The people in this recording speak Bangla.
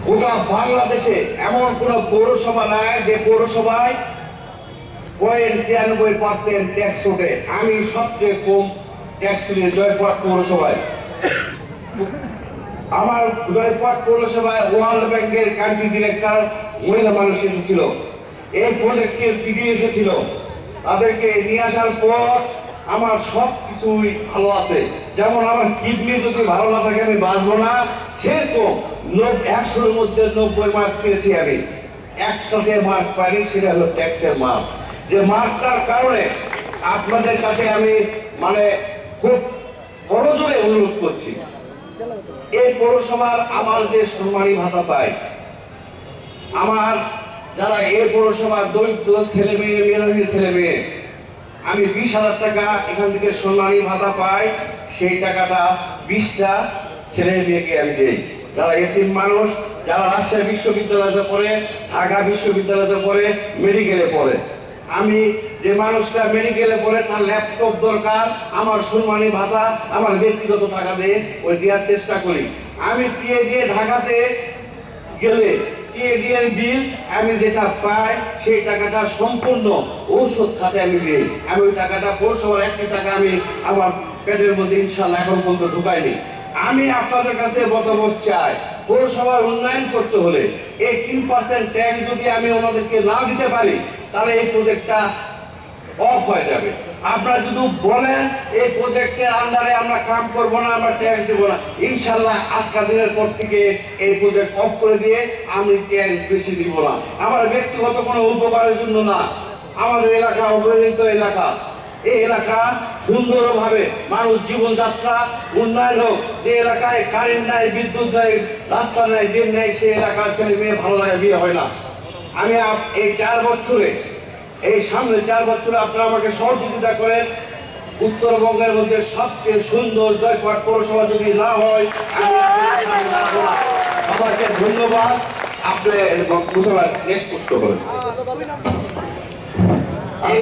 গোটা বাংলাদেশে এমন কোন পৌরসভা নাই যে পৌরসভায় 93% ট্যাক্স ওঠে। আমি সবচেয়ে কম ট্যাক্স তুলি জয়পুরহাট পৌরসভায়। আমার জয়পুরহাট পৌরসভায় ওয়ার্ল্ড ব্যাংকের কান্ট্রি ডিরেক্টর মহিলা মানুষ এসেছিল, এই প্রজেক্টের পিডি এসেছিল। তাদেরকে নিয়ে আসার পর আমার সব কিছুই ভালো আছে। যেমন আমার কিডনি যদি ভালো না থাকে আমি বাঁচবো না, সেরকম 100-এর মধ্যে 90 মার্ক পেয়েছি আমি। একটাতে মার্ক পাইনি, সেটা হলো ট্যাক্সের মার্ক। যে মার্কটার কারণে আপনাদের কাছে আমি খুব বড় জোরে অনুরোধ করছি, এই পৌরসভার আমার যে সম্মানী ভাতা পাই, আমার যারা এই পৌরসভার দরিদ্র ছেলে মেয়ে, মেধাবী ছেলে মেয়ে, আমি 20,000 টাকা এখান থেকে সম্মানী ভাতা পাই। সেই টাকাটা 20টা ছেলে মেয়েকে আমি দিই, যারা এতিম মানুষ, যারা রাজশাহী বিশ্ববিদ্যালয়ে পড়ে, ঢাকা বিশ্ববিদ্যালয়ে পড়ে, মেডিকেলে পড়ে। আমি যে মানুষটা মেডিকেলে পড়ে তার ল্যাপটপ দরকার, আমার সম্মানী ভাতা আমার ব্যক্তিগত টাকা দিয়ে ওই দেওয়ার চেষ্টা করি। আমি পিএ ঢাকাতে গেলে পিএ বিল আমি যেটা পাই সেই টাকাটা সম্পূর্ণ ঔষধ খাতে আমি দিই। আমি ওই টাকাটা পৌরসভার 1 টাকা আমি আমার পেটের মধ্যে ইনশাল্লাহ এখন পর্যন্ত ঢুকাইনি। আমি আপনাদের কাছে মতামত চাই, পৌরসভার উন্নয়ন করতে হলে এই 3% ট্যাক্স যদি আমি ওনাদেরকে না দিতে পারি, তাহলে এই প্রজেক্টটা অফ হয়ে যাবে। আপনারা যদি বলেন এই প্রজেক্টের আন্ডারে আমরা কাম করব না, আমরা ট্যাক্স দেবো না, ইনশাল্লাহ আজকের দিনের পর থেকে এই প্রজেক্ট অফ করে দিয়ে আমি ট্যাক্স বেশি দিব না। আমার ব্যক্তিগত কোনো উপকারের জন্য না, আমাদের এলাকা অবহেলিত এলাকা, এই এলাকা সুন্দরভাবে মানুষ জীবনযাত্রা উন্নয়ন হোক। যে এলাকায় কারেন্ট নাই, বিদ্যুৎ নাই, রাস্তা নাই, ড্রেন নাই, সেই এলাকার ছেলে মেয়ে ভালো লাগে বিয়ে হয় না। আমি এই 4 বছরে, এই সামনে 4 বছরে আপনারা আমাকে সহযোগিতা করেন। উত্তরবঙ্গের মধ্যে সবচেয়ে সুন্দর জয়পুরহাট পৌরসভা যদি না হয়, সবাইকে ধন্যবাদ। আপনি নেক্সট প্রশ্ন করেন।